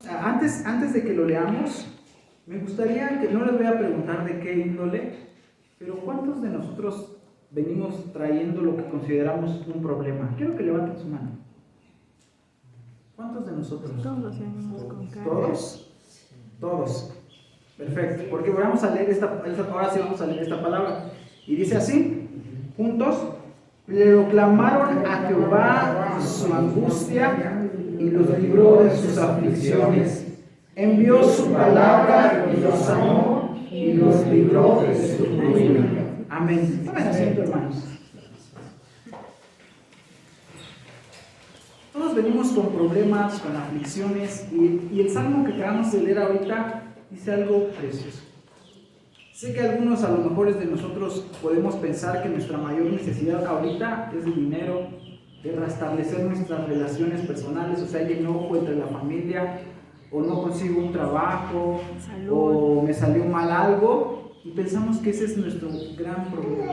Antes de que lo leamos, me gustaría que, no les voy a preguntar de qué índole, pero ¿cuántos de nosotros venimos trayendo lo que consideramos un problema? Quiero que levanten su mano. ¿Cuántos de nosotros? Todos venimos con carga. ¿Todos? Todos. Perfecto, porque vamos a leer ahora sí vamos a leer esta palabra. Y dice así, juntos, le clamaron a Jehová su angustia y los libró de sus aflicciones. Envió su palabra y los sanó y los libró de su ruina. Amén. Tomen asiento, hermanos. Todos venimos con problemas, con aflicciones, y el salmo que acabamos de leer ahorita dice algo precioso. Sé que algunos, a lo mejor de nosotros, podemos pensar que nuestra mayor necesidad ahorita es de dinero, de restablecer nuestras relaciones personales, o sea, hay enojo entre la familia, o no consigo un trabajo, Salud. o me salió mal algo, y pensamos que ese es nuestro gran problema.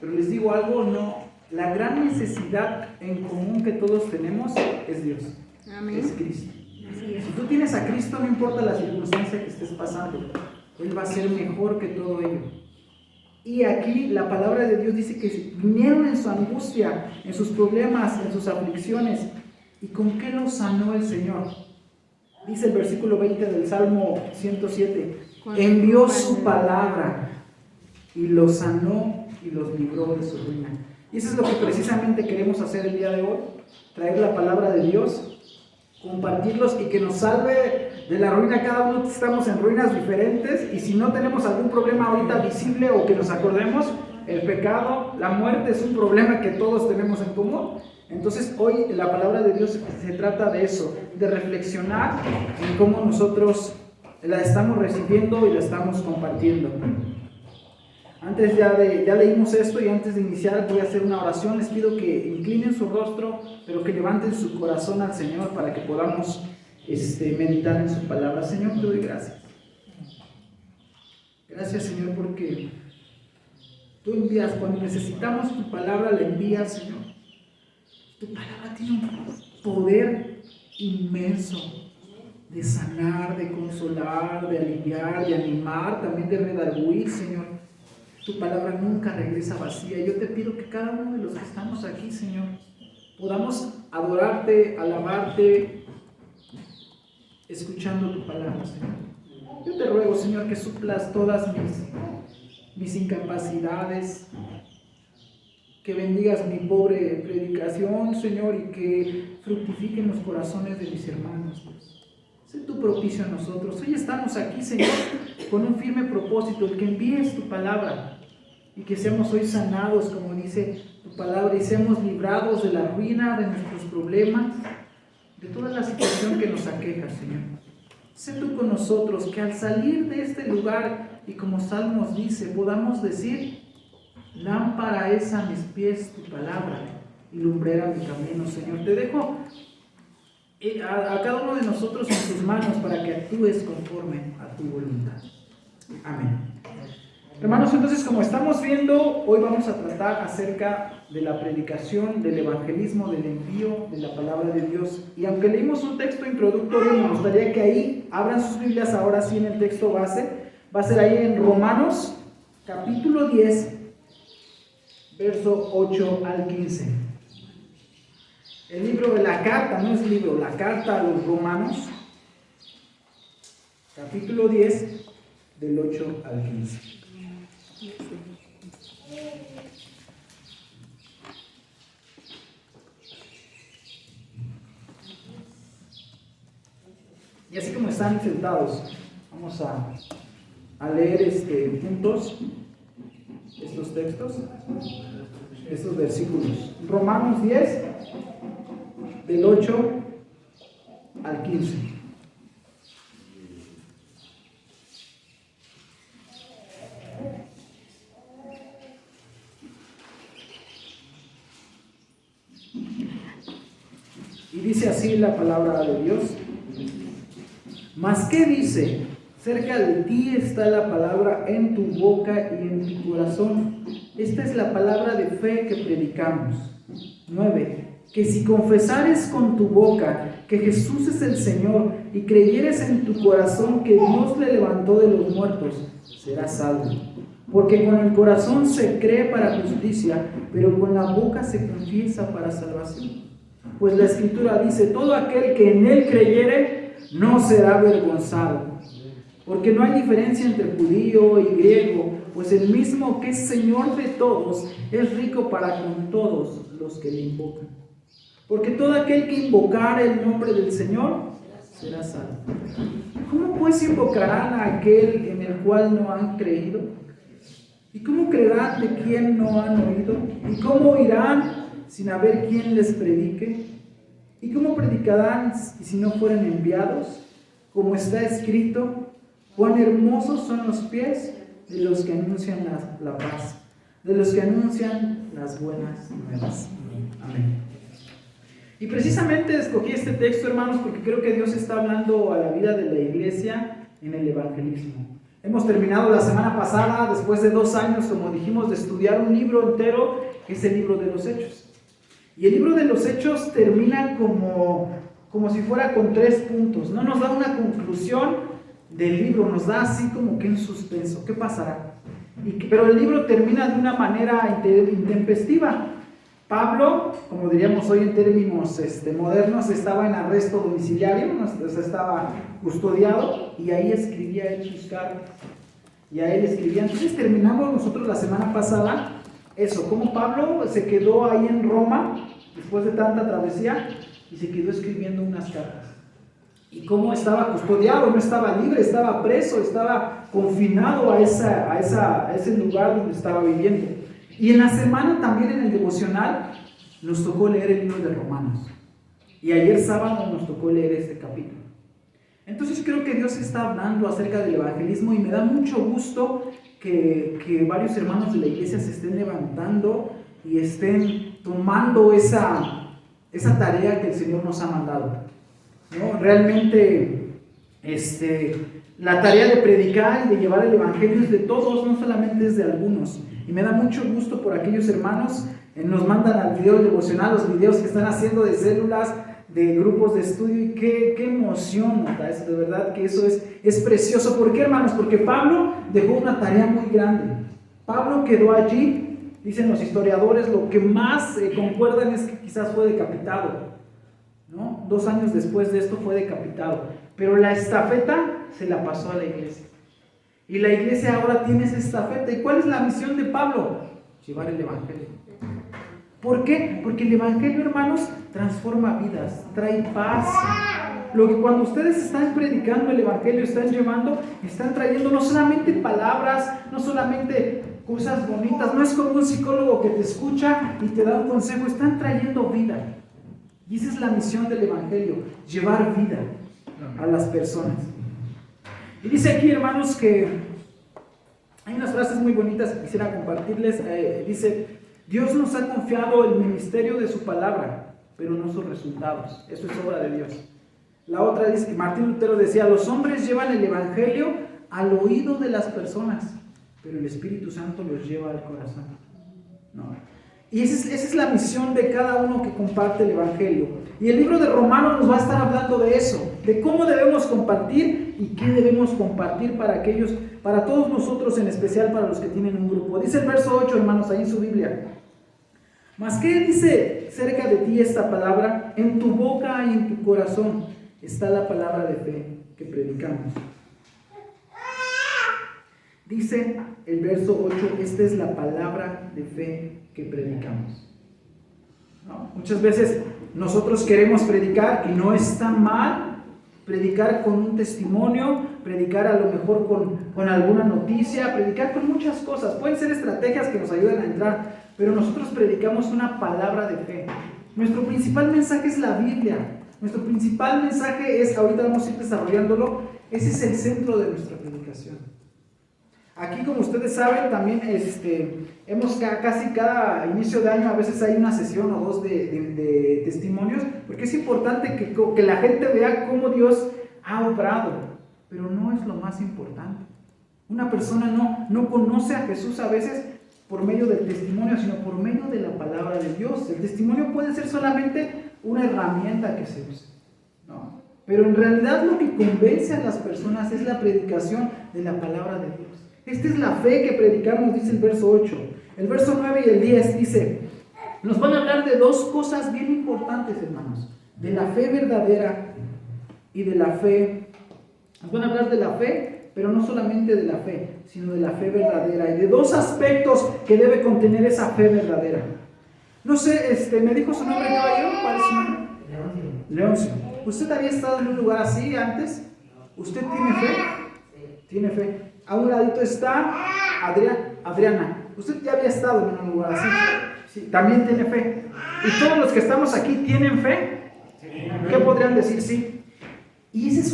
Pero les digo algo, no. La gran necesidad en común que todos tenemos es Dios. Amén. Es Cristo. Así es. Si tú tienes a Cristo, no importa la circunstancia que estés pasando, Él va a ser mejor que todo ello. Y aquí la palabra de Dios dice que vinieron en su angustia, en sus problemas, en sus aflicciones. ¿Y con qué los sanó el Señor? Dice el versículo 20 del Salmo 107, envió su palabra y los sanó y los libró de su ruina. Y eso es lo que precisamente queremos hacer el día de hoy, traer la palabra de Dios, compartirlos y que nos salve de la ruina. Cada uno estamos en ruinas diferentes, y si no tenemos algún problema ahorita visible o que nos acordemos, el pecado, la muerte es un problema que todos tenemos en común. Entonces hoy la palabra de Dios se trata de eso, de reflexionar en cómo nosotros la estamos recibiendo y la estamos compartiendo. Antes ya leímos esto, y antes de iniciar voy a hacer una oración. Les pido que inclinen su rostro, pero que levanten su corazón al Señor para que podamos meditar en su palabra. Señor, te doy gracias. Gracias, Señor, porque tú envías, cuando necesitamos tu palabra, la envías, Señor. Tu palabra tiene un poder inmenso de sanar, de consolar, de aliviar, de animar, también de redarguir, Señor. Tu palabra nunca regresa vacía. Yo te pido que cada uno de los que estamos aquí, Señor, podamos adorarte, alabarte, escuchando tu palabra, Señor. Yo te ruego, Señor, que suplas todas mis incapacidades, que bendigas mi pobre predicación, Señor, y que fructifiquen los corazones de mis hermanos, Dios. Sé tú propicio a nosotros. Hoy estamos aquí, Señor, con un firme propósito, el que envíes tu palabra, y que seamos hoy sanados, como dice tu palabra, y seamos librados de la ruina, de nuestros problemas, de toda la situación que nos aqueja, Señor. Sé tú con nosotros, que al salir de este lugar, y como Salmos dice, podamos decir, lámpara es a mis pies tu palabra, y lumbrera mi camino, Señor. Te dejo a cada uno de nosotros en tus manos para que actúes conforme a tu voluntad. Amén. Hermanos, entonces, como estamos viendo, hoy vamos a tratar acerca de la predicación, del evangelismo, del envío de la palabra de Dios. Y aunque leímos un texto introductorio, me gustaría que ahí abran sus Biblias ahora sí en el texto base. Va a ser ahí en Romanos, capítulo 10, verso 8 al 15. El libro de la carta, no es libro, la carta a los Romanos, capítulo 10, del 8 al 15. Y así como están sentados, vamos a leer juntos estos textos, estos versículos. Romanos 10, del 8 al 15. Y dice así la palabra de Dios. ¿Mas qué dice? Cerca de ti está la palabra en tu boca y en tu corazón. Esta es la palabra de fe que predicamos. 9. que si confesares con tu boca que Jesús es el Señor y creyeres en tu corazón que Dios le levantó de los muertos, serás salvo. Porque con el corazón se cree para justicia, pero con la boca se confiesa para salvación. Pues la Escritura dice, todo aquel que en Él creyere no será avergonzado. Porque no hay diferencia entre judío y griego, pues el mismo que es Señor de todos es rico para con todos los que le invocan. Porque todo aquel que invocare el nombre del Señor será salvo. ¿Cómo pues invocarán a aquel en el cual no han creído? ¿Y cómo creerán de quien no han oído? ¿Y cómo oirán sin haber quien les predique? ¿Y cómo predicarán si no fueren enviados? Como está escrito, cuán hermosos son los pies de los que anuncian la paz, de los que anuncian las buenas nuevas. Amén. Y precisamente escogí este texto, hermanos, porque creo que Dios está hablando a la vida de la iglesia en el evangelismo. Hemos terminado la semana pasada, después de 2 años, como dijimos, de estudiar un libro entero, que es el libro de los Hechos. Y el libro de los Hechos termina como si fuera con 3 puntos. No nos da una conclusión del libro, nos da así como que un suspenso. ¿Qué pasará? Pero el libro termina de una manera intempestiva. Pablo, como diríamos hoy en términos modernos, estaba en arresto domiciliario, estaba custodiado, y ahí escribía él sus cartas. Y a él escribía. Entonces terminamos nosotros la semana pasada eso, como Pablo se quedó ahí en Roma después de tanta travesía y se quedó escribiendo unas cartas. Y cómo estaba custodiado, no estaba libre, estaba preso, estaba confinado a ese lugar donde estaba viviendo. Y en la semana también en el devocional nos tocó leer el libro de Romanos. Y ayer sábado nos tocó leer este capítulo. Entonces creo que Dios está hablando acerca del evangelismo y me da mucho gusto que varios hermanos de la iglesia se estén levantando y estén tomando esa tarea que el Señor nos ha mandado, ¿no? Realmente la tarea de predicar y de llevar el evangelio es de todos, no solamente es de algunos. Y me da mucho gusto por aquellos hermanos, nos mandan al video devocional los videos que están haciendo de células, de grupos de estudio, y qué emoción nos da eso, de verdad que eso es precioso. ¿Por qué, hermanos? Porque Pablo dejó una tarea muy grande. Pablo quedó allí, dicen los historiadores, lo que más concuerdan es que quizás fue decapitado, ¿no? 2 años después de esto fue decapitado, pero la estafeta se la pasó a la iglesia. Y la iglesia ahora tiene esa estafeta. ¿Y cuál es la misión de Pablo? Llevar el evangelio. ¿Por qué? Porque el evangelio, hermanos, transforma vidas, trae paz. Lo que cuando ustedes están predicando el evangelio, están trayendo no solamente palabras, no solamente cosas bonitas, no es como un psicólogo que te escucha y te da un consejo, están trayendo vida. Y esa es la misión del evangelio, llevar vida a las personas. Y dice aquí, hermanos, que hay unas frases muy bonitas que quisiera compartirles. Dice, Dios nos ha confiado el ministerio de su palabra, pero no sus resultados. Eso es obra de Dios. La otra dice, Martín Lutero decía, los hombres llevan el evangelio al oído de las personas, pero el Espíritu Santo los lleva al corazón. ¿No? Y esa es la misión de cada uno que comparte el evangelio. Y el libro de Romanos nos va a estar hablando de eso, de cómo debemos compartir y qué debemos compartir para todos nosotros, en especial para los que tienen un grupo. Dice el verso 8, hermanos, ahí en su Biblia. ¿Mas qué dice cerca de ti esta palabra? En tu boca y en tu corazón está la palabra de fe que predicamos. Dice el verso 8, esta es la palabra de fe que predicamos. ¿No? Muchas veces nosotros queremos predicar y no está mal predicar con un testimonio, predicar a lo mejor con alguna noticia, predicar con muchas cosas. Pueden ser estrategias que nos ayuden a entrar, pero nosotros predicamos una palabra de fe. Nuestro principal mensaje es la Biblia. Nuestro principal mensaje es, ahorita vamos a ir desarrollándolo, ese es el centro de nuestra predicación. Aquí, como ustedes saben, también hemos casi cada inicio de año, a veces hay una sesión o 2 de testimonios, porque es importante que la gente vea cómo Dios ha obrado, pero no es lo más importante. Una persona no conoce a Jesús a veces por medio del testimonio, sino por medio de la palabra de Dios. El testimonio puede ser solamente una herramienta que se use, ¿no? Pero en realidad lo que convence a las personas es la predicación de la palabra de Dios. Esta es la fe que predicamos, dice el verso 8. El verso 9 y el 10 dice, nos van a hablar de dos cosas bien importantes, hermanos, de la fe verdadera y de la fe. Nos van a hablar de la fe, pero no solamente de la fe, sino de la fe verdadera y de dos aspectos que debe contener esa fe verdadera. No sé, me dijo su nombre, caballero. ¿Cuál es su nombre? Leoncio. ¿Usted había estado en un lugar así antes? ¿Usted tiene fe? Tiene fe. A un ladito está Adriana. ¿Usted ya había estado en un lugar así? Sí, también tiene fe. ¿Y todos los que estamos aquí tienen fe? ¿Qué podrían decir? Sí. Y esa es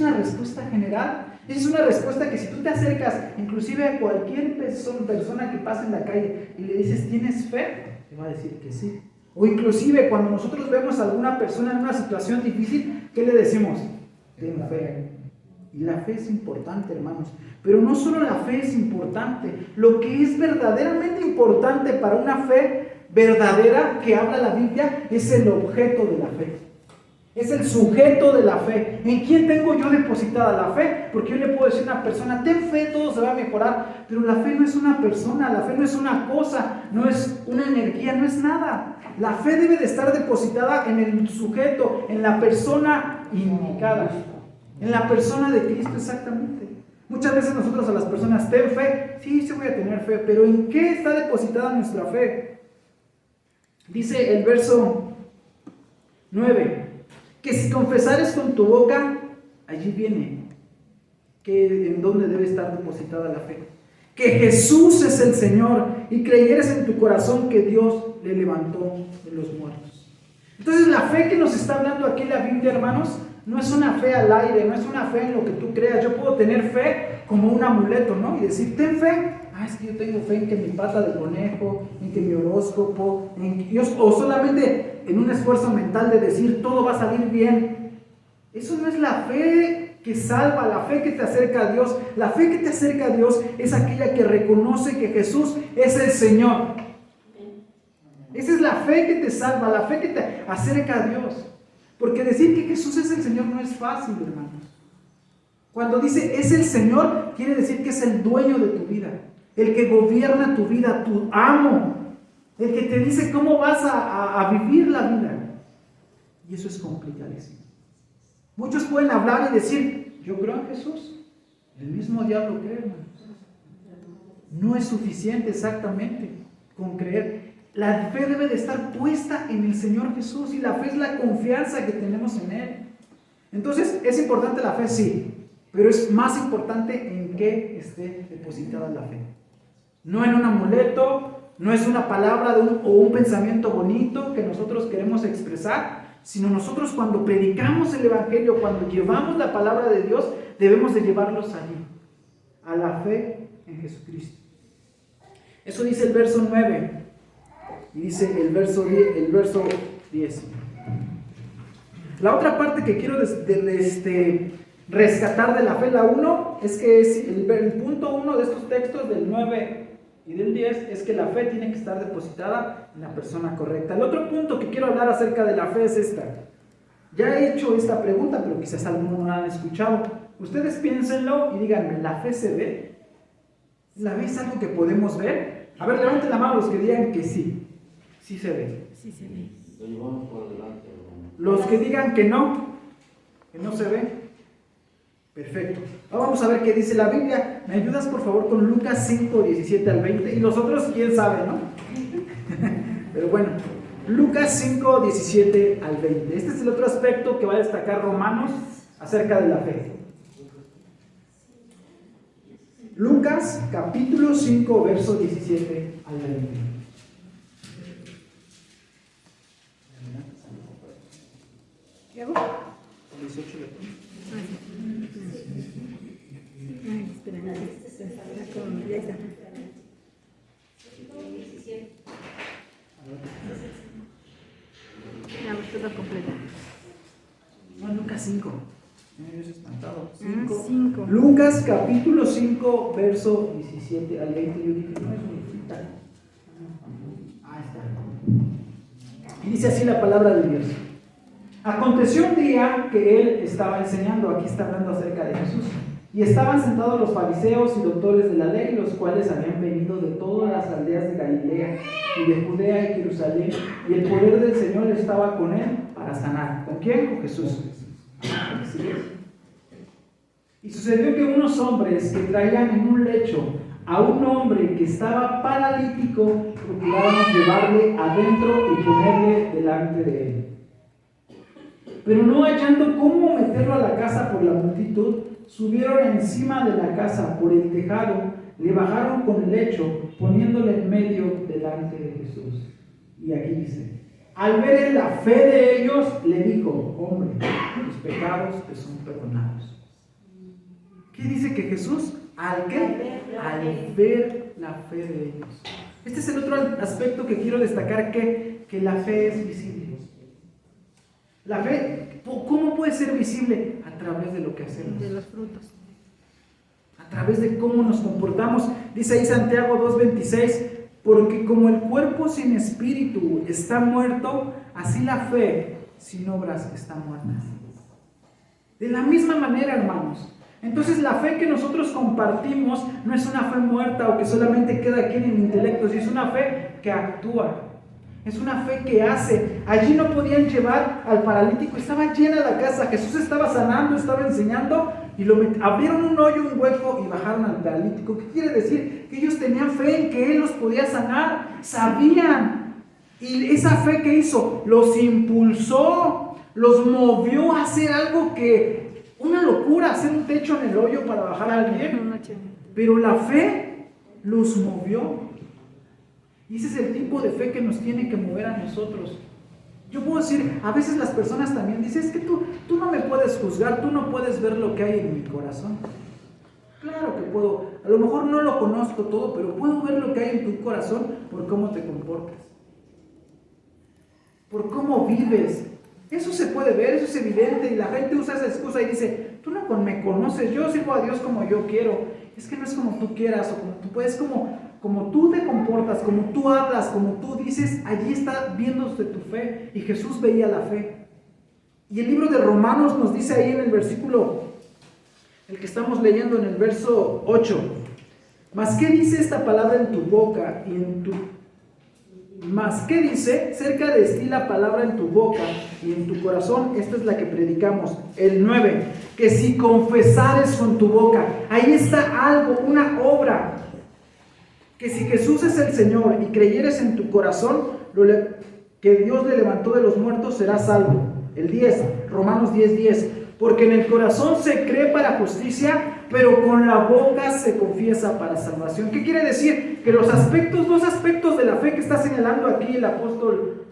una respuesta general. Esa es una respuesta que si tú te acercas inclusive a cualquier persona que pase en la calle y le dices, ¿tienes fe? Te va a decir que sí. O inclusive cuando nosotros vemos a alguna persona en una situación difícil, ¿qué le decimos? Ten fe. Y la fe es importante, hermanos. Pero no solo la fe es importante. Lo que es verdaderamente importante para una fe verdadera que habla la Biblia es el objeto de la fe. Es el sujeto de la fe. ¿En quién tengo yo depositada la fe? Porque yo le puedo decir a una persona, ten fe, todo se va a mejorar. Pero la fe no es una persona, la fe no es una cosa, no es una energía, no es nada. La fe debe de estar depositada en el sujeto, en la persona indicada. En la persona de Cristo, exactamente. Muchas veces nosotros a las personas, ten fe, sí voy a tener fe, pero ¿en qué está depositada nuestra fe? Dice el verso 9, que si confesares con tu boca, allí viene, que en dónde debe estar depositada la fe. Que Jesús es el Señor y creyeres en tu corazón que Dios le levantó de los muertos. Entonces la fe que nos está hablando aquí la Biblia, hermanos, no es una fe al aire, no es una fe en lo que tú creas. Yo puedo tener fe como un amuleto, ¿no? Y decir, ten fe. Es que yo tengo fe en que mi pata de conejo, en que mi horóscopo, o solamente en un esfuerzo mental de decir, todo va a salir bien. Eso no es la fe que salva, la fe que te acerca a Dios. La fe que te acerca a Dios es aquella que reconoce que Jesús es el Señor. Esa es la fe que te salva, la fe que te acerca a Dios. Porque decir que Jesús es el Señor no es fácil, hermanos. Cuando dice es el Señor, quiere decir que es el dueño de tu vida, el que gobierna tu vida, tu amo, el que te dice cómo vas a vivir la vida. Y eso es complicadísimo. Muchos pueden hablar y decir, yo creo en Jesús. El mismo diablo cree, hermanos. No es suficiente exactamente con creer. La fe debe de estar puesta en el Señor Jesús y la fe es la confianza que tenemos en Él. Entonces, ¿es importante la fe? Sí, pero es más importante en qué esté depositada la fe. No en un amuleto, no es una palabra o un pensamiento bonito que nosotros queremos expresar, sino nosotros cuando predicamos el Evangelio, cuando llevamos la palabra de Dios, debemos de llevarlos allí, a la fe en Jesucristo. Eso dice el verso 9. Y dice el verso 10. La otra parte que quiero rescatar de la fe, la 1, es que el punto 1 de estos textos, del 9 y del 10, es que la fe tiene que estar depositada en la persona correcta. El otro punto que quiero hablar acerca de la fe es esta. Ya he hecho esta pregunta, pero quizás algunos no la han escuchado. Ustedes piénsenlo y díganme, ¿la fe se ve? ¿La fe es algo que podemos ver? A ver, levanten la mano los que digan que sí. Sí se ve. Sí se ve. Lo llevamos por delante. Los que digan que no se ve. Perfecto. Ahora vamos a ver qué dice la Biblia. ¿Me ayudas por favor con Lucas 5, 17 al 20? Y los otros, quién sabe, ¿no? Pero bueno, Lucas 5, 17 al 20. Este es el otro aspecto que va a destacar Romanos acerca de la fe. Lucas capítulo 5, verso 17 al 20. ¿Qué hago? 18 de Ay, espera, ya está. La búsqueda completa. No, Lucas 5. Me habías espantado. 5. Lucas capítulo 5, verso 17 al 20. Yo dije, no es mi cita. Dice así la palabra de Dios. Aconteció un día que él estaba enseñando, aquí está hablando acerca de Jesús, y estaban sentados los fariseos y doctores de la ley, los cuales habían venido de todas las aldeas de Galilea y de Judea y Jerusalén, y el poder del Señor estaba con él para sanar. ¿Con quién? Con Jesús. Así es. Y sucedió que unos hombres que traían en un lecho a un hombre que estaba paralítico procuraban llevarle adentro y ponerle delante de él. Pero no hallando cómo meterlo a la casa por la multitud, subieron encima de la casa por el tejado, le bajaron con el lecho, poniéndole en medio delante de Jesús. Y aquí dice, al ver la fe de ellos, le dijo, hombre, tus pecados te son perdonados. ¿Qué dice que Jesús? ¿Al qué? Al ver la fe de ellos. Este es el otro aspecto que quiero destacar, que la fe es visible. La fe, ¿cómo puede ser visible? A través de lo que hacemos. De los frutos. A través de cómo nos comportamos. Dice ahí Santiago 2:26, porque como el cuerpo sin espíritu está muerto, así la fe sin obras está muerta. De la misma manera, hermanos. Entonces la fe que nosotros compartimos no es una fe muerta o que solamente queda aquí en el intelecto, sino es una fe que actúa. Es una fe que hace. Allí no podían llevar al paralítico, estaba llena la casa, Jesús estaba sanando, estaba enseñando y abrieron un hoyo, un hueco y bajaron al paralítico. ¿Qué quiere decir? Que ellos tenían fe en que Él los podía sanar, sabían. Y esa fe que hizo, los impulsó, los movió a hacer algo que, una locura, hacer un techo en el hoyo para bajar a alguien. Pero la fe los movió. Y ese es el tipo de fe que nos tiene que mover a nosotros. Yo puedo decir, a veces las personas también dicen, es que tú no me puedes juzgar, tú no puedes ver lo que hay en mi corazón. Claro que puedo, a lo mejor no lo conozco todo, pero puedo ver lo que hay en tu corazón por cómo te comportas, por cómo vives. Eso se puede ver, eso es evidente, y la gente usa esa excusa y dice, tú no me conoces, yo sirvo a Dios como yo quiero. Es que no es como tú quieras, o como tú puedes, como tú te comportas, como tú hablas, como tú dices, allí está viéndose tu fe. Y Jesús veía la fe. Y el libro de Romanos nos dice ahí en el versículo, el que estamos leyendo en el verso 8, ¿mas qué dice esta palabra en tu boca y en tu... ¿Mas qué dice? Cerca de ti la palabra en tu boca y en tu corazón. Esta es la que predicamos. El 9, que si confesares con tu boca, ahí está algo, una obra. Que si Jesús es el Señor y creyeres en tu corazón que Dios le levantó de los muertos, serás salvo. El 10, Romanos 10:10, porque en el corazón se cree para justicia, pero con la boca se confiesa para salvación. ¿Qué quiere decir? Que dos aspectos de la fe que está señalando aquí el apóstol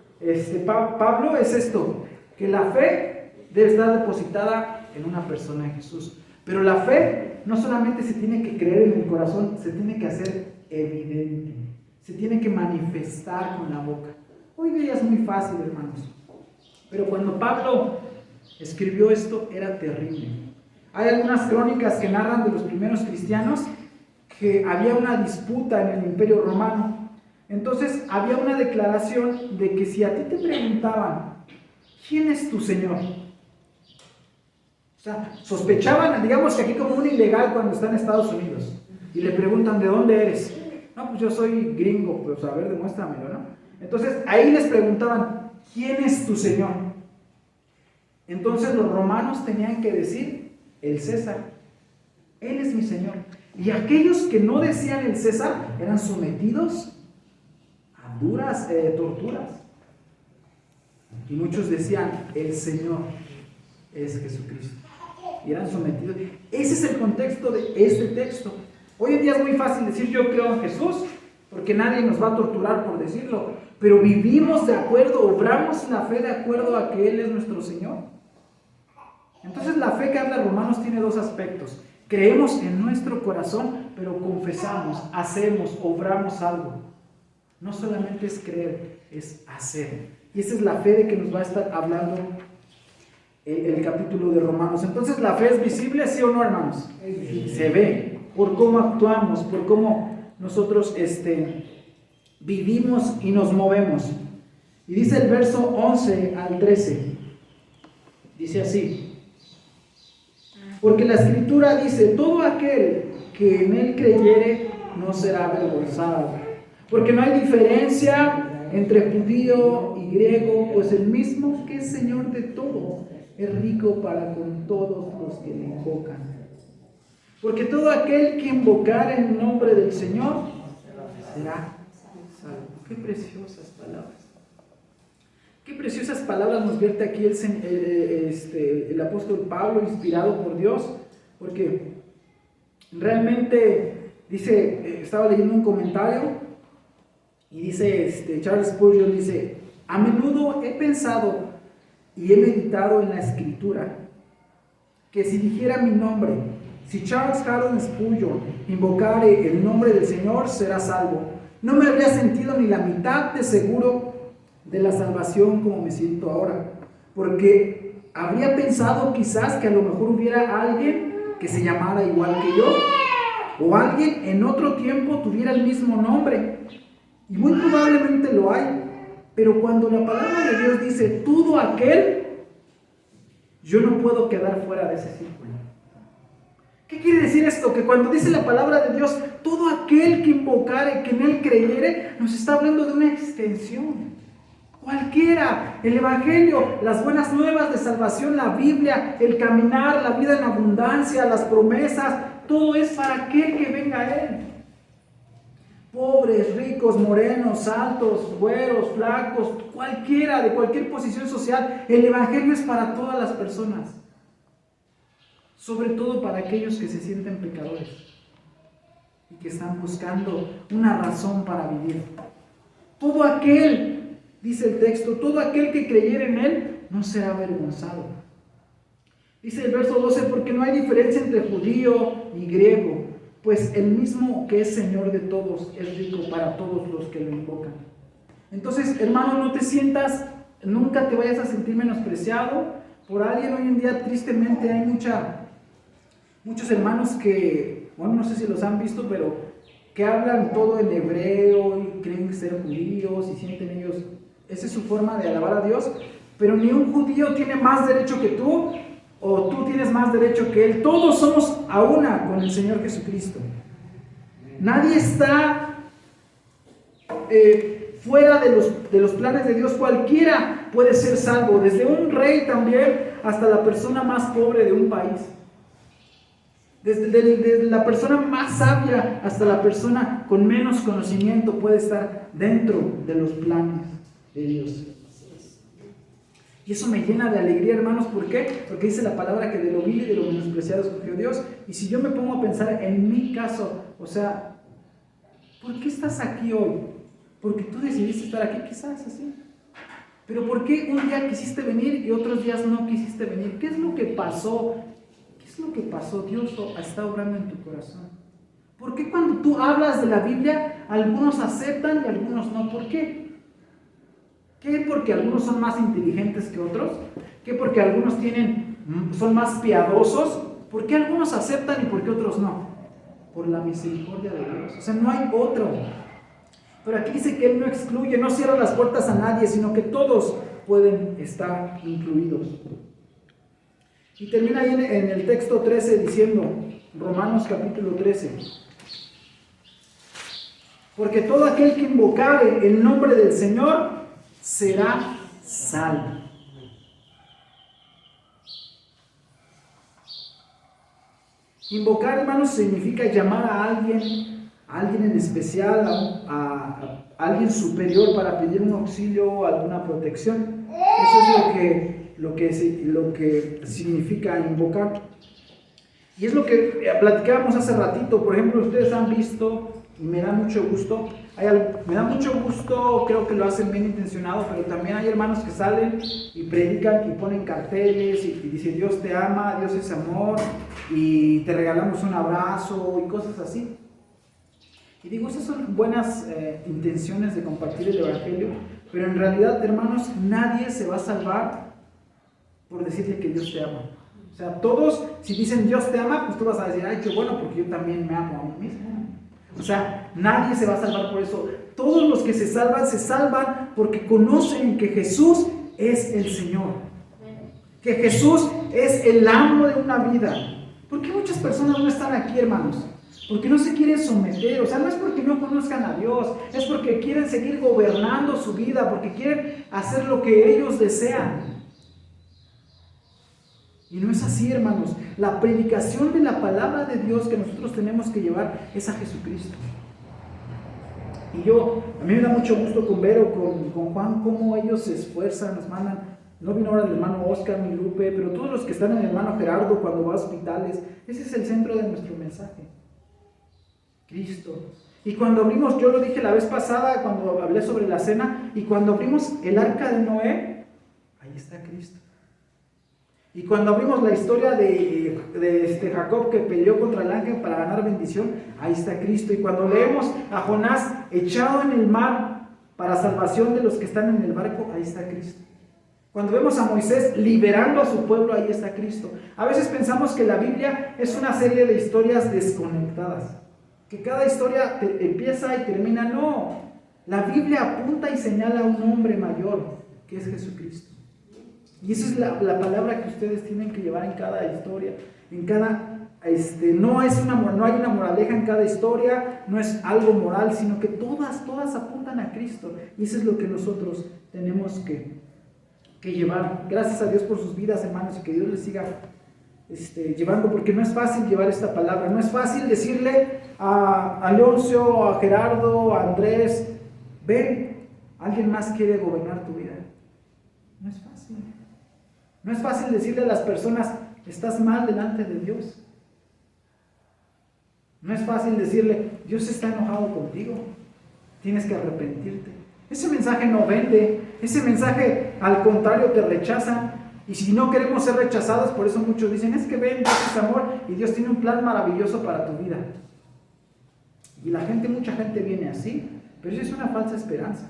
Pablo es esto, que la fe debe estar depositada en una persona, en Jesús. Pero la fe no solamente se tiene que creer en el corazón, se tiene que hacer evidente, se tiene que manifestar con la boca. Hoy día es muy fácil, hermanos, pero cuando Pablo escribió esto era terrible. Hay algunas crónicas que narran de los primeros cristianos que había una disputa en el Imperio Romano. Entonces había una declaración de que si a ti te preguntaban, ¿quién es tu Señor? O sea, sospechaban, digamos que aquí como un ilegal cuando está en Estados Unidos y le preguntan, ¿de dónde eres? No, pues yo soy gringo, pues a ver, demuéstramelo, ¿no? Entonces ahí les preguntaban, ¿quién es tu Señor? Entonces los romanos tenían que decir, el César, Él es mi Señor. Y aquellos que no decían el César eran sometidos a duras torturas. Y muchos decían, el Señor es Jesucristo. Y eran sometidos. Ese es el contexto de este texto. Hoy en día es muy fácil decir yo creo en Jesús, porque nadie nos va a torturar por decirlo. Pero vivimos de acuerdo, obramos la fe de acuerdo a que Él es nuestro Señor. Entonces la fe que habla Romanos tiene dos aspectos. Creemos en nuestro corazón, pero confesamos, hacemos, obramos algo. No solamente es creer, es hacer. Y esa es la fe de que nos va a estar hablando el capítulo de Romanos. Entonces, ¿la fe es visible, sí o no, hermanos? Se ve por cómo actuamos, por cómo nosotros vivimos y nos movemos. Y dice el verso 11 al 13. Dice así: porque la Escritura dice: todo aquel que en él creyere no será avergonzado. Porque no hay diferencia entre judío y griego, pues el mismo que es Señor de todo es rico para con todos los que le invocan. Porque todo aquel que invocare el nombre del Señor será salvo. Qué preciosas palabras. Qué preciosas palabras nos vierte aquí el apóstol Pablo, inspirado por Dios, porque realmente dice, estaba leyendo un comentario y dice Charles Spurgeon, dice: a menudo he pensado y he meditado en la Escritura que si dijera mi nombre, si Charles Haddon Spurgeon invocare el nombre del Señor, será salvo, no me habría sentido ni la mitad de seguro de la salvación como me siento ahora, porque habría pensado quizás que a lo mejor hubiera alguien que se llamara igual que yo, o alguien en otro tiempo tuviera el mismo nombre, y muy probablemente lo hay, pero cuando la palabra de Dios dice todo aquel, yo no puedo quedar fuera de ese círculo. ¿Qué quiere decir esto? Que cuando dice la palabra de Dios todo aquel que invocare, que en él creyere, nos está hablando de una extensión. Cualquiera, el Evangelio, las buenas nuevas de salvación, la Biblia, el caminar, la vida en abundancia, las promesas, todo es para aquel que venga a Él. Pobres, ricos, morenos, altos, güeros, flacos, cualquiera, de cualquier posición social, el Evangelio es para todas las personas. Sobre todo para aquellos que se sienten pecadores y que están buscando una razón para vivir. Todo aquel, dice el texto, todo aquel que creyere en él no será avergonzado. Dice el verso 12: porque no hay diferencia entre judío y griego, pues el mismo que es Señor de todos es rico para todos los que lo invocan. Entonces, hermano, no te sientas, nunca te vayas a sentir menospreciado por alguien. Hoy en día, tristemente, hay muchos hermanos que, bueno, no sé si los han visto, pero que hablan todo en hebreo y creen ser judíos y sienten ellos, esa es su forma de alabar a Dios, pero ni un judío tiene más derecho que tú, o tú tienes más derecho que él. Todos somos a una con el Señor Jesucristo. Nadie está fuera de los planes de Dios. Cualquiera puede ser salvo, desde un rey también hasta la persona más pobre de un país. Desde la persona más sabia hasta la persona con menos conocimiento puede estar dentro de los planes de Dios. Y eso me llena de alegría, hermanos. ¿Por qué? Porque dice la palabra que de lo vil y de lo menospreciado escogió Dios. Y si yo me pongo a pensar en mi caso, o sea, ¿por qué estás aquí hoy? Porque tú decidiste estar aquí, quizás así. Pero ¿por qué un día quisiste venir y otros días no quisiste venir? ¿Qué es lo que pasó? ¿Qué es lo que pasó? Dios está obrando en tu corazón. ¿Por qué cuando tú hablas de la Biblia, algunos aceptan y algunos no? ¿Por qué? ¿Qué? ¿Porque algunos son más inteligentes que otros? ¿Qué? ¿Porque algunos son más piadosos? ¿Por qué algunos aceptan y por qué otros no? Por la misericordia de Dios. O sea, no hay otro. Pero aquí dice que Él no excluye, no cierra las puertas a nadie, sino que todos pueden estar incluidos. Y termina ahí en el texto 13 diciendo, Romanos capítulo 13: porque todo aquel que invocare el nombre del Señor será salvo. Invocar, hermanos, significa llamar a alguien en especial, a alguien superior para pedir un auxilio o alguna protección. Eso es lo que significa invocar. Y es lo que platicábamos hace ratito. Por ejemplo, ustedes han visto, y me da mucho gusto, creo que lo hacen bien intencionado, pero también hay hermanos que salen y predican y ponen carteles y dicen Dios te ama, Dios es amor, y te regalamos un abrazo y cosas así. Y digo, esas son buenas intenciones de compartir el Evangelio, pero en realidad, hermanos, nadie se va a salvar por decirle que Dios te ama. O sea, todos, si dicen Dios te ama, pues tú vas a decir, ay, qué bueno, porque yo también me amo a mí mismo. O sea, nadie se va a salvar por eso. Todos los que se salvan porque conocen que Jesús es el Señor. Que Jesús es el amo de una vida. ¿Por qué muchas personas no están aquí, hermanos? Porque no se quieren someter. O sea, no es porque no conozcan a Dios, es porque quieren seguir gobernando su vida, porque quieren hacer lo que ellos desean. Y no es así, hermanos. La predicación de la palabra de Dios que nosotros tenemos que llevar es a Jesucristo. Y a mí me da mucho gusto con Vero, con Juan, cómo ellos se esfuerzan, nos mandan. No vino ahora el hermano Oscar ni Lupe, pero todos los que están en el hermano Gerardo cuando va a hospitales, ese es el centro de nuestro mensaje. Cristo. Y cuando abrimos, yo lo dije la vez pasada cuando hablé sobre la cena, y cuando abrimos el arca de Noé, ahí está Cristo. Y cuando abrimos la historia de Jacob que peleó contra el ángel para ganar bendición, ahí está Cristo. Y cuando leemos a Jonás echado en el mar para salvación de los que están en el barco, ahí está Cristo. Cuando vemos a Moisés liberando a su pueblo, ahí está Cristo. A veces pensamos que la Biblia es una serie de historias desconectadas, que cada historia empieza y termina. No, la Biblia apunta y señala a un hombre mayor, que es Jesucristo. Y esa es la palabra que ustedes tienen que llevar en cada historia, en cada, no hay una moraleja en cada historia, no es algo moral, sino que todas apuntan a Cristo. Y eso es lo que nosotros tenemos que llevar. Gracias a Dios por sus vidas, hermanos, y que Dios les siga llevando, porque no es fácil llevar esta palabra, no es fácil decirle a Leoncio, a Gerardo, a Andrés, ven, alguien más quiere gobernar tu vida. No es fácil. No es fácil decirle a las personas, estás mal delante de Dios. No es fácil decirle, Dios está enojado contigo, tienes que arrepentirte. Ese mensaje no vende, ese mensaje al contrario te rechazan. Y si no queremos ser rechazados, por eso muchos dicen, es que ven, Dios es amor y Dios tiene un plan maravilloso para tu vida. Y mucha gente viene así, pero eso es una falsa esperanza.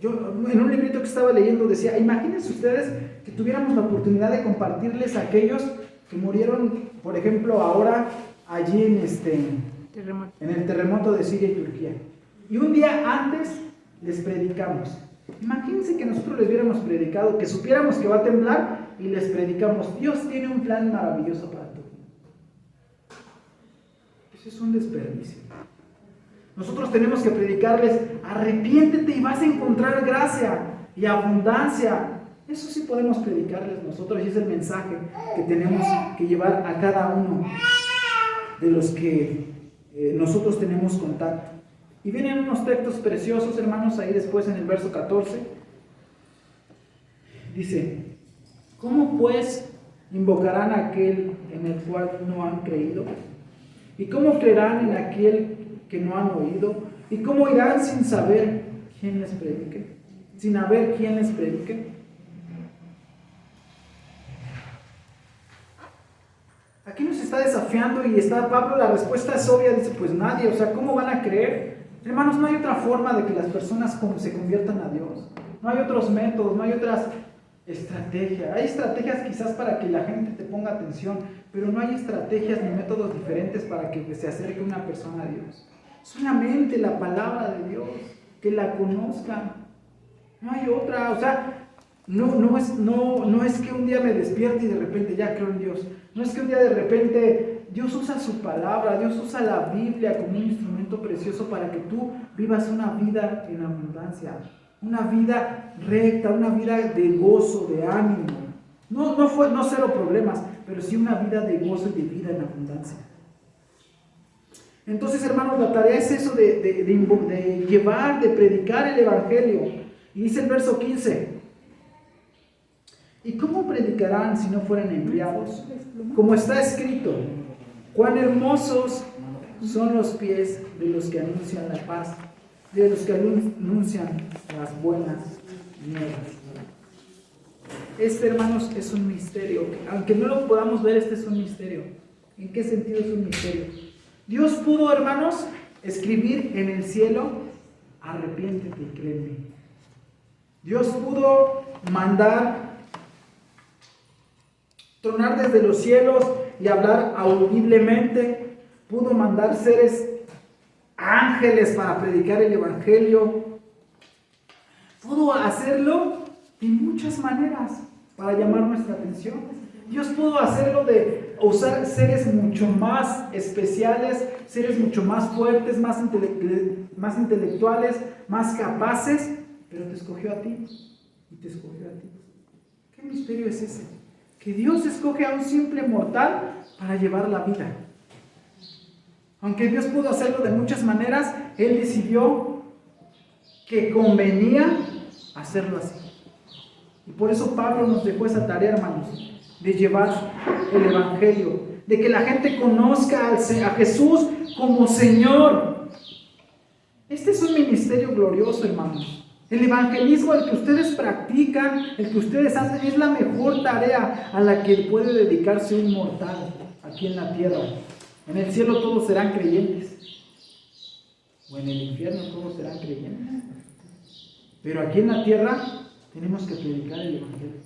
Yo en un librito que estaba leyendo decía, imagínense ustedes que tuviéramos la oportunidad de compartirles a aquellos que murieron, por ejemplo, ahora allí en el terremoto de Siria y Turquía. Y un día antes les predicamos. Imagínense que nosotros les hubiéramos predicado, que supiéramos que va a temblar y les predicamos, Dios tiene un plan maravilloso para tu vida. Eso es un desperdicio. Nosotros tenemos que predicarles, arrepiéntete y vas a encontrar gracia y abundancia. Eso sí podemos predicarles nosotros y es el mensaje que tenemos que llevar a cada uno de los que nosotros tenemos contacto. Y vienen unos textos preciosos, hermanos, ahí después en el verso 14. Dice, ¿cómo pues invocarán a aquel en el cual no han creído? ¿Y cómo creerán en aquel que no han oído? ¿Y cómo irán sin saber quién les predique? Sin haber quién les predique. Aquí nos está desafiando y está Pablo, la respuesta es obvia, dice, pues nadie, o sea, ¿cómo van a creer? Hermanos, no hay otra forma de que las personas se conviertan a Dios. No hay otros métodos, no hay otras estrategias. Hay estrategias quizás para que la gente te ponga atención, pero no hay estrategias ni métodos diferentes para que se acerque una persona a Dios. Solamente la palabra de Dios, que la conozcan. No hay otra, o sea, no es que un día me despierte y de repente ya creo en Dios. No es que un día de repente Dios usa su palabra, Dios usa la Biblia como un instrumento precioso para que tú vivas una vida en abundancia, una vida recta, una vida de gozo, de ánimo. No cero problemas, pero sí una vida de gozo y de vida en abundancia. Entonces, hermanos, la tarea es eso de llevar, de predicar el Evangelio. Y dice el verso 15, ¿y cómo predicarán si no fueran enviados? Como está escrito, cuán hermosos son los pies de los que anuncian la paz, de los que anuncian las buenas nuevas. Hermanos, es un misterio. Aunque no lo podamos ver, es un misterio. ¿En qué sentido es un misterio? Dios pudo, hermanos, escribir en el cielo, arrepiéntete y créeme. Dios pudo mandar, tronar desde los cielos y hablar audiblemente. pudo mandar seres ángeles para predicar el Evangelio. Pudo hacerlo de muchas maneras para llamar nuestra atención. Dios pudo hacerlo de usar seres mucho más especiales, seres mucho más fuertes, más intelectuales, más capaces, pero te escogió a ti y te escogió a ti. ¿Qué misterio es ese? Que Dios escoge a un simple mortal para llevar la vida. Aunque Dios pudo hacerlo de muchas maneras, Él decidió que convenía hacerlo así. Y por eso Pablo nos dejó esa tarea, hermanos, de llevar el Evangelio, de que la gente conozca a Jesús como Señor. Este es un ministerio glorioso, hermanos. El evangelismo, el que ustedes practican, el que ustedes hacen, es la mejor tarea a la que puede dedicarse un mortal aquí en la tierra. En el cielo todos serán creyentes, o en el infierno todos serán creyentes. Pero aquí en la tierra tenemos que predicar el evangelio.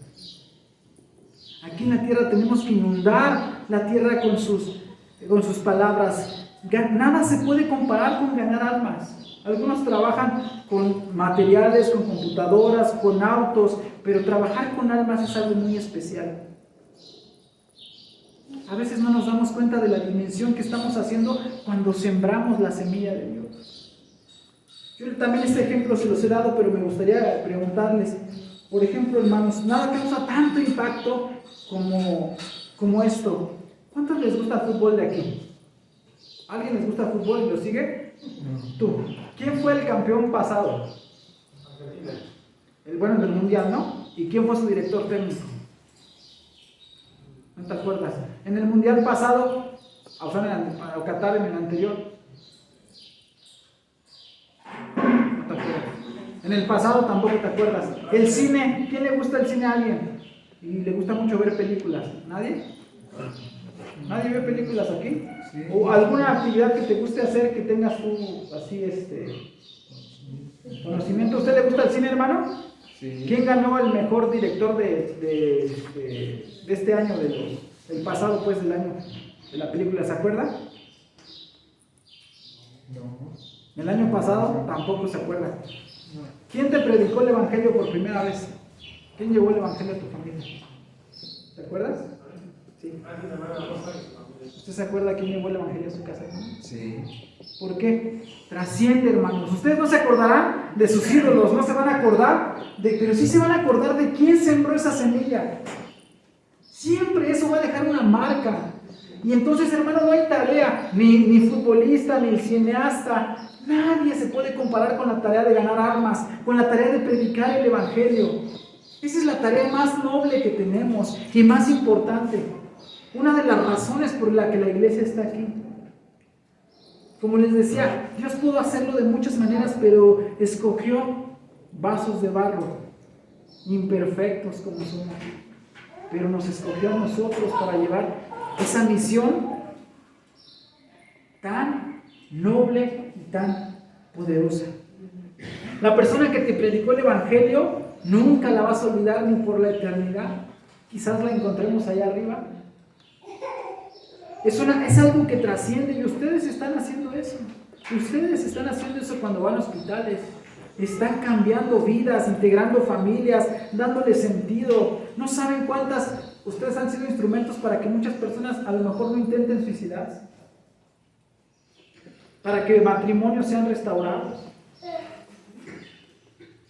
Aquí en la tierra tenemos que inundar la tierra con sus palabras. Nada se puede comparar con ganar almas. Algunos trabajan con materiales, con computadoras, con autos, pero trabajar con almas es algo muy especial. A veces no nos damos cuenta de la dimensión que estamos haciendo cuando sembramos la semilla de Dios. Yo también este ejemplo se los he dado, pero me gustaría preguntarles, por ejemplo, hermanos, nada causa tanto impacto como esto. ¿Cuántos les gusta el fútbol de aquí? ¿Alguien les gusta el fútbol y lo sigue? Tú. ¿Quién fue el campeón pasado? Bueno, del mundial, ¿no? ¿Y quién fue su director técnico? ¿No te acuerdas? En el mundial pasado, o sea, en Qatar, en el anterior. No te acuerdas. En el pasado tampoco te acuerdas. El cine, ¿quién le gusta el cine a alguien? Y le gusta mucho ver películas. ¿Nadie? ¿Nadie ve películas aquí? Sí. ¿O alguna actividad que te guste hacer que tengas tú así conocimiento? ¿A usted le gusta el cine, hermano? Sí. ¿Quién ganó el mejor director de este año, del pasado, pues, del año de la película? ¿Se acuerda? No. ¿El año pasado? Tampoco se acuerda. No. ¿Quién te predicó el evangelio por primera vez? ¿Quién llevó el evangelio a tu familia? ¿Te acuerdas? Sí. ¿Usted se acuerda quién llevó el evangelio a su casa? Sí. ¿Por qué? Trasciende, hermanos. Ustedes no se acordarán de sus ídolos, no se van a acordar, pero sí se van a acordar de quién sembró esa semilla. Siempre eso va a dejar una marca. Y entonces, hermano, no hay tarea, ni futbolista, ni el cineasta. Nadie se puede comparar con la tarea de ganar almas, con la tarea de predicar el evangelio. Esa es la tarea más noble que tenemos y más importante. Una de las razones por la que la iglesia está aquí. Como les decía, Dios pudo hacerlo de muchas maneras, pero escogió vasos de barro, imperfectos como somos. Pero nos escogió a nosotros para llevar esa misión tan noble y tan poderosa. La persona que te predicó el evangelio nunca la vas a olvidar ni por la eternidad. Quizás la encontremos allá arriba. Es algo que trasciende y ustedes están haciendo eso. Ustedes están haciendo eso cuando van a hospitales. Están cambiando vidas, integrando familias, dándole sentido. No saben cuántas. Ustedes han sido instrumentos para que muchas personas a lo mejor no intenten suicidarse. Para que matrimonios sean restaurados.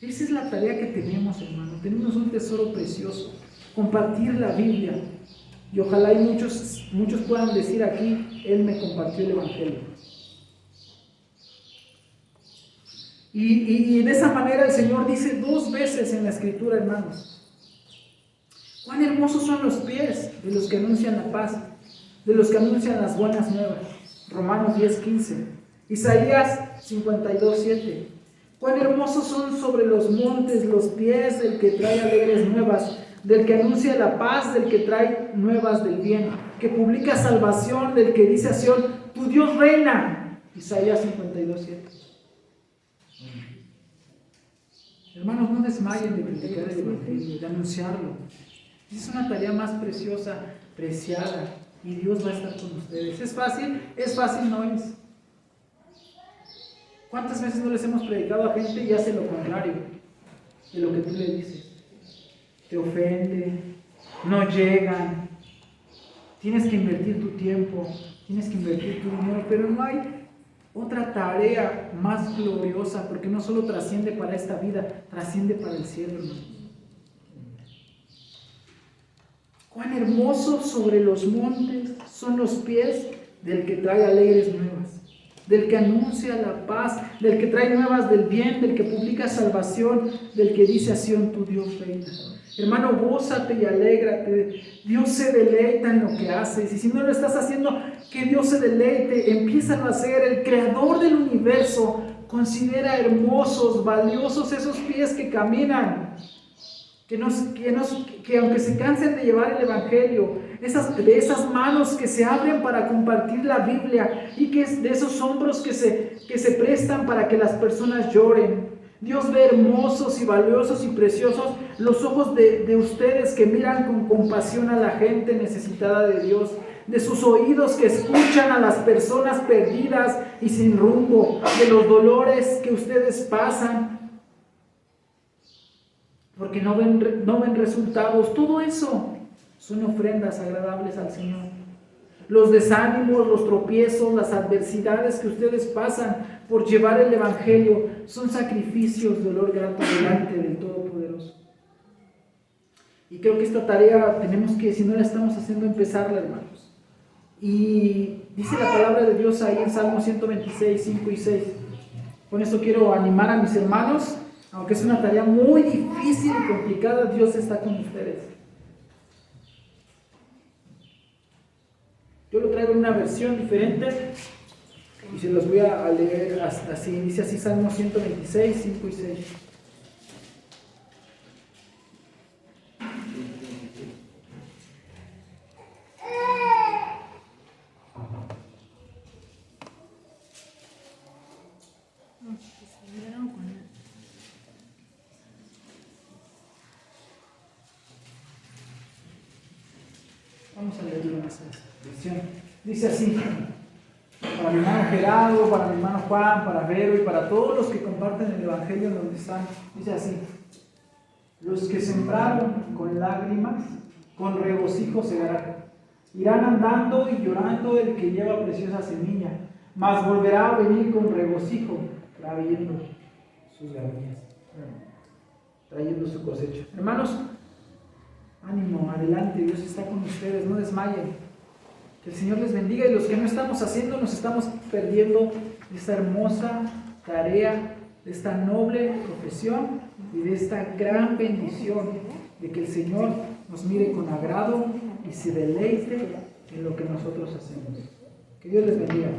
Esa es la tarea que tenemos, hermano. Tenemos un tesoro precioso. Compartir la Biblia. Y ojalá y muchos puedan decir aquí, Él me compartió el evangelio. Y de esa manera el Señor dice 2 veces en la Escritura, hermanos. Cuán hermosos son los pies de los que anuncian la paz, de los que anuncian las buenas nuevas. Romanos 10:15. Isaías 52:7. Cuán hermosos son sobre los montes los pies del que trae alegres nuevas, del que anuncia la paz, del que trae nuevas del bien, que publica salvación, del que dice a Sión, tu Dios reina. Isaías 52:7. Hermanos, no desmayen de predicar el evangelio, de anunciarlo. Es una tarea más preciosa, preciada y Dios va a estar con ustedes. ¿Es fácil? Es fácil, no es. ¿Cuántas veces no les hemos predicado a gente y hace lo contrario de lo que tú le dices? Te ofende, no llegan, tienes que invertir tu tiempo, tienes que invertir tu dinero, pero no hay otra tarea más gloriosa, porque no solo trasciende para esta vida, trasciende para el cielo, hermanos. Cuán hermosos sobre los montes son los pies del que trae alegres nuevas, del que anuncia la paz, del que trae nuevas del bien, del que publica salvación, del que dice a Sión, tu Dios reina. Hermano, gózate y alégrate. Dios se deleita en lo que haces. Y si no lo estás haciendo, que Dios se deleite. Empieza a hacer. El creador del universo considera hermosos, valiosos esos pies que caminan. Que aunque se cansen de llevar el Evangelio, de esas manos que se abren para compartir la Biblia y que de esos hombros que se prestan para que las personas lloren. Dios ve hermosos y valiosos y preciosos los ojos de ustedes que miran con compasión a la gente necesitada de Dios, de sus oídos que escuchan a las personas perdidas y sin rumbo, de los dolores que ustedes pasan, porque no ven resultados. Todo eso son ofrendas agradables al Señor. Los desánimos, los tropiezos, las adversidades que ustedes pasan por llevar el Evangelio son sacrificios de olor grato delante del Todopoderoso. Y creo que esta tarea tenemos que, si no la estamos haciendo, empezarla, hermanos. Y dice la palabra de Dios ahí en Salmo 126, 5 y 6. Con esto quiero animar a mis hermanos, aunque es una tarea muy difícil y complicada, Dios está con ustedes. Yo lo traigo en una versión diferente y se los voy a leer así. Dice así Salmo 126, 5 y 6. Vamos a leerlo en esa versión. Dice así: para mi hermano Gerardo, para mi hermano Juan, para Vero y para todos los que comparten el Evangelio en donde están. Dice así: los que sembraron con lágrimas, con regocijo segarán. Irán andando y llorando el que lleva preciosa semilla, mas volverá a venir con regocijo, trayendo sus gavillas, trayendo su cosecha. Hermanos, ánimo, adelante, Dios está con ustedes, no desmayen. Que el Señor les bendiga, y los que no estamos haciendo, nos estamos perdiendo de esta hermosa tarea, de esta noble profesión y de esta gran bendición de que el Señor nos mire con agrado y se deleite en lo que nosotros hacemos. Que Dios les bendiga.